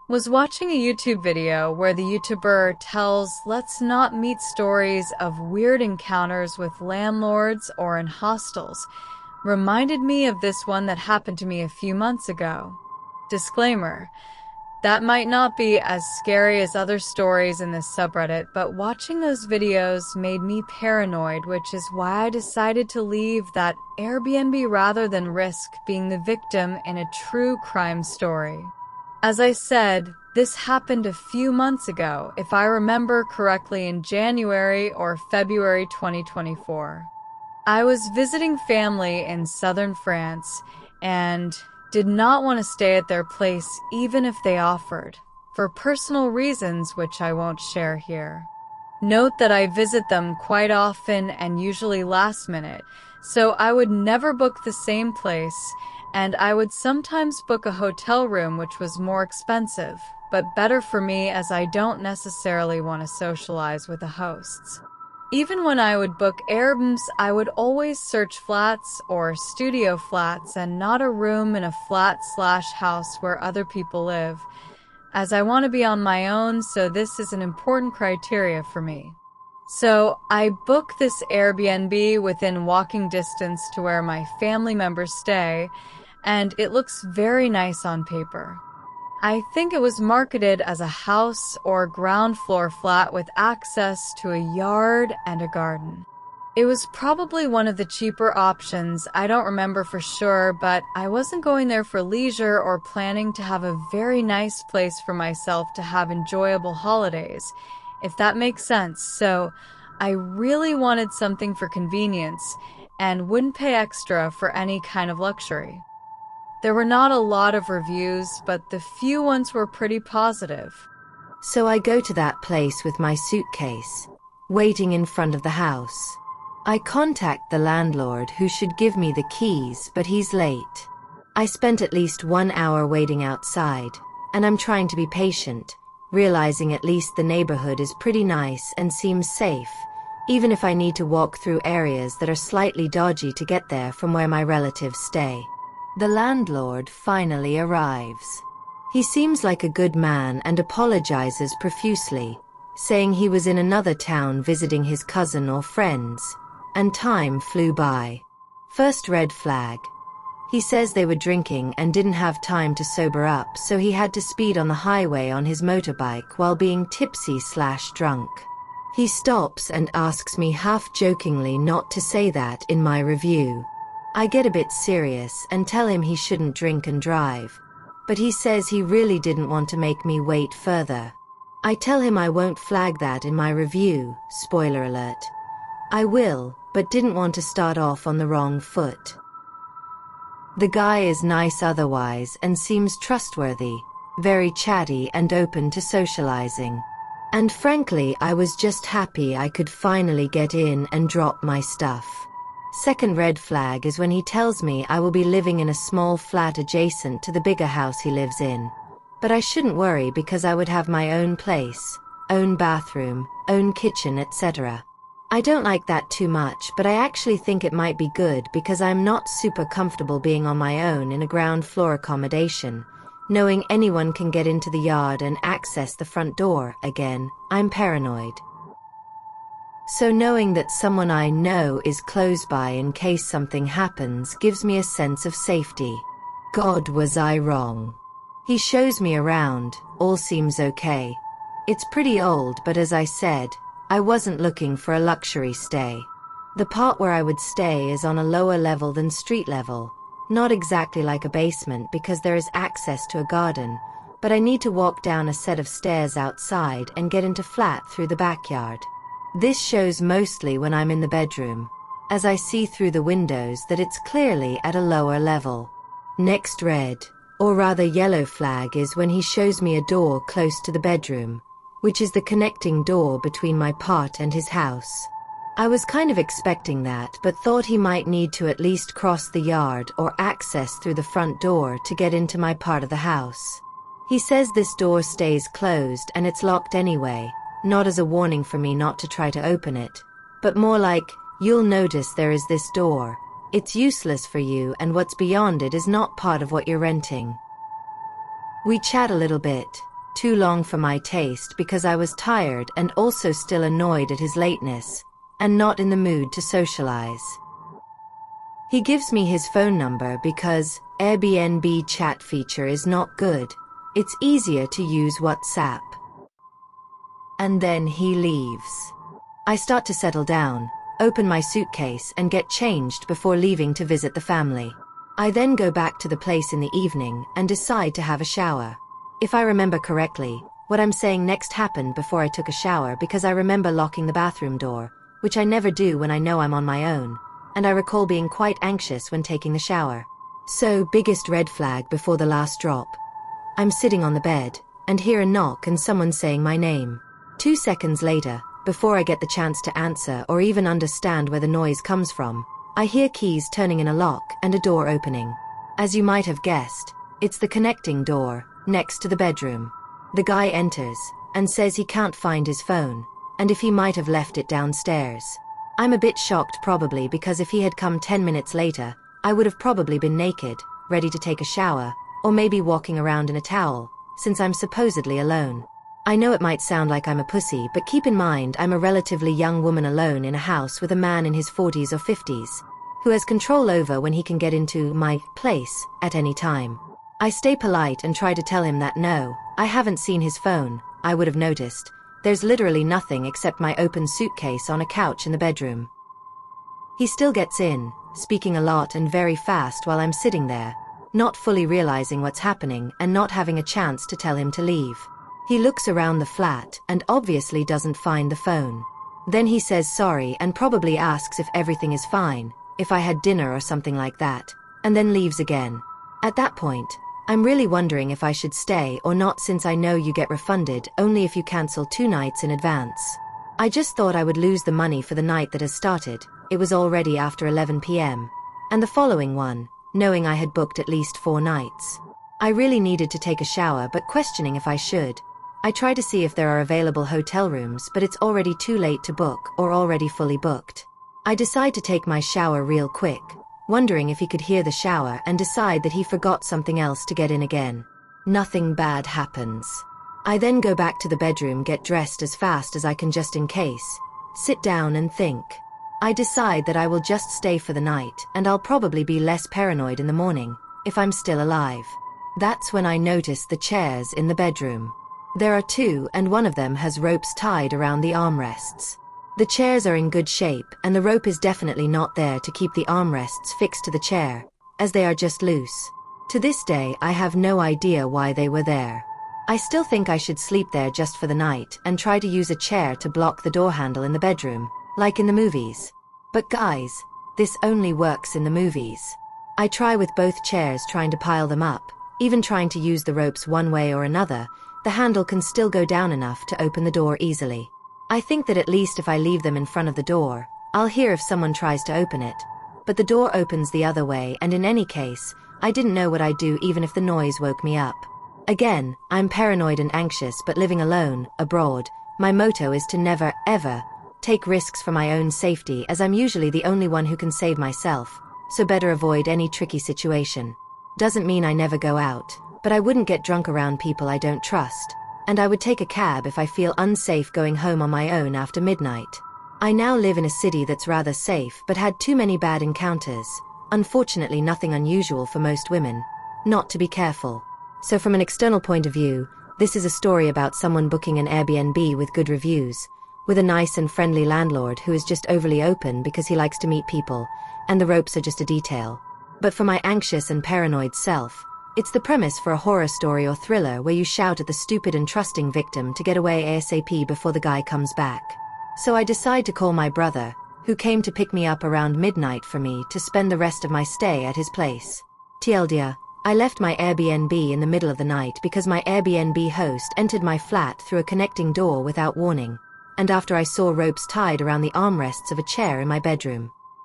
Was watching a YouTube video where the YouTuber tells let's not meet stories of weird encounters with landlords or in hostels. Reminded me of this one that happened to me a few months ago. Disclaimer: that might not be as scary as other stories in this subreddit, but watching those videos made me paranoid, which is why I decided to leave that Airbnb rather than risk being the victim in a true crime story. As I said, this happened a few months ago, if I remember correctly, in January or February 2024. I was visiting family in southern France and did not want to stay at their place even if they offered, for personal reasons which I won't share here. Note that I visit them quite often and usually last minute, so I would never book the same place, and I would sometimes book a hotel room which was more expensive, but better for me as I don't necessarily want to socialize with the hosts. Even when I would book Airbnbs, I would always search flats or studio flats and not a room in a flat/house where other people live, as I want to be on my own, so this is an important criteria for me. So I booked this Airbnb within walking distance to where my family members stay, and it looks very nice on paper. I think it was marketed as a house or ground floor flat with access to a yard and a garden. It was probably one of the cheaper options, I don't remember for sure, but I wasn't going there for leisure or planning to have a very nice place for myself to have enjoyable holidays, if that makes sense, so I really wanted something for convenience and wouldn't pay extra for any kind of luxury. There were not a lot of reviews, but the few ones were pretty positive. So I go to that place with my suitcase, waiting in front of the house. I contact the landlord who should give me the keys, but he's late. I spent at least 1 hour waiting outside, and I'm trying to be patient, realizing at least the neighborhood is pretty nice and seems safe, even if I need to walk through areas that are slightly dodgy to get there from where my relatives stay. The landlord finally arrives. He seems like a good man and apologizes profusely, saying he was in another town visiting his cousin or friends, and time flew by. First red flag. He says they were drinking and didn't have time to sober up, so he had to speed on the highway on his motorbike while being tipsy/drunk. He stops and asks me half-jokingly not to say that in my review. I get a bit serious and tell him he shouldn't drink and drive, but he says he really didn't want to make me wait further. I tell him I won't flag that in my review, spoiler alert. I will, but didn't want to start off on the wrong foot. The guy is nice otherwise and seems trustworthy, very chatty and open to socializing. And frankly, I was just happy I could finally get in and drop my stuff. Second red flag is when he tells me I will be living in a small flat adjacent to the bigger house he lives in. But I shouldn't worry because I would have my own place, own bathroom, own kitchen, etc. I don't like that too much, but I actually think it might be good because I'm not super comfortable being on my own in a ground floor accommodation. Knowing anyone can get into the yard and access the front door, again, I'm paranoid. So knowing that someone I know is close by in case something happens gives me a sense of safety. God, was I wrong. He shows me around, all seems okay. It's pretty old, but as I said, I wasn't looking for a luxury stay. The part where I would stay is on a lower level than street level, not exactly like a basement because there is access to a garden, but I need to walk down a set of stairs outside and get into flat through the backyard. This shows mostly when I'm in the bedroom, as I see through the windows that it's clearly at a lower level. Next red, or rather yellow flag, is when he shows me a door close to the bedroom, which is the connecting door between my part and his house. I was kind of expecting that, but thought he might need to at least cross the yard or access through the front door to get into my part of the house. He says this door stays closed and it's locked anyway, not as a warning for me not to try to open it, but more like, you'll notice there is this door. It's useless for you, and what's beyond it is not part of what you're renting. We chat a little bit, too long for my taste because I was tired and also still annoyed at his lateness, and not in the mood to socialize. He gives me his phone number because Airbnb chat feature is not good. It's easier to use WhatsApp. And then he leaves. I start to settle down, open my suitcase and get changed before leaving to visit the family. I then go back to the place in the evening and decide to have a shower. If I remember correctly, what I'm saying next happened before I took a shower because I remember locking the bathroom door, which I never do when I know I'm on my own, and I recall being quite anxious when taking the shower. So, biggest red flag before the last drop. I'm sitting on the bed, and hear a knock and someone saying my name. 2 seconds later, before I get the chance to answer or even understand where the noise comes from, I hear keys turning in a lock and a door opening. As you might have guessed, it's the connecting door, next to the bedroom. The guy enters, and says he can't find his phone, and if he might have left it downstairs. I'm a bit shocked probably because if he had come 10 minutes later, I would have probably been naked, ready to take a shower, or maybe walking around in a towel, since I'm supposedly alone. I know it might sound like I'm a pussy, but keep in mind I'm a relatively young woman alone in a house with a man in his 40s or 50s, who has control over when he can get into my place at any time. I stay polite and try to tell him that no, I haven't seen his phone. I would have noticed. There's literally nothing except my open suitcase on a couch in the bedroom. He still gets in, speaking a lot and very fast while I'm sitting there, not fully realizing what's happening and not having a chance to tell him to leave. He looks around the flat and obviously doesn't find the phone. Then he says sorry and probably asks if everything is fine, if I had dinner or something like that, and then leaves again. At that point, I'm really wondering if I should stay or not, since I know you get refunded only if you cancel 2 nights in advance. I just thought I would lose the money for the night that has started. It was already after 11 p.m. And the following one, knowing I had booked at least 4 nights. I really needed to take a shower but questioning if I should. I try to see if there are available hotel rooms, but it's already too late to book or already fully booked. I decide to take my shower real quick, wondering if he could hear the shower, and decide that he forgot something else to get in again. Nothing bad happens. I then go back to the bedroom, get dressed as fast as I can just in case, sit down and think. I decide that I will just stay for the night and I'll probably be less paranoid in the morning, if I'm still alive. That's when I notice the chairs in the bedroom. There are 2 and one of them has ropes tied around the armrests. The chairs are in good shape and the rope is definitely not there to keep the armrests fixed to the chair, as they are just loose. To this day I have no idea why they were there. I still think I should sleep there just for the night and try to use a chair to block the door handle in the bedroom, like in the movies. But guys, this only works in the movies. I try with both chairs, trying to pile them up, even trying to use the ropes one way or another. The handle can still go down enough to open the door easily. I think that at least if I leave them in front of the door, I'll hear if someone tries to open it. But the door opens the other way, and in any case, I didn't know what I'd do even if the noise woke me up. Again, I'm paranoid and anxious, but living alone, abroad, my motto is to never, ever, take risks for my own safety, as I'm usually the only one who can save myself, so better avoid any tricky situation. Doesn't mean I never go out, but I wouldn't get drunk around people I don't trust, and I would take a cab if I feel unsafe going home on my own after midnight. I now live in a city that's rather safe but had too many bad encounters, unfortunately nothing unusual for most women, not to be careful. So from an external point of view, this is a story about someone booking an Airbnb with good reviews, with a nice and friendly landlord who is just overly open because he likes to meet people, and the ropes are just a detail. But for my anxious and paranoid self, it's the premise for a horror story or thriller where you shout at the stupid and trusting victim to get away ASAP before the guy comes back. So I decide to call my brother, who came to pick me up around midnight for me to spend the rest of my stay at his place. TLDR, I left my Airbnb in the middle of the night because my Airbnb host entered my flat through a connecting door without warning, and after I saw ropes tied around the armrests of a chair in my bedroom.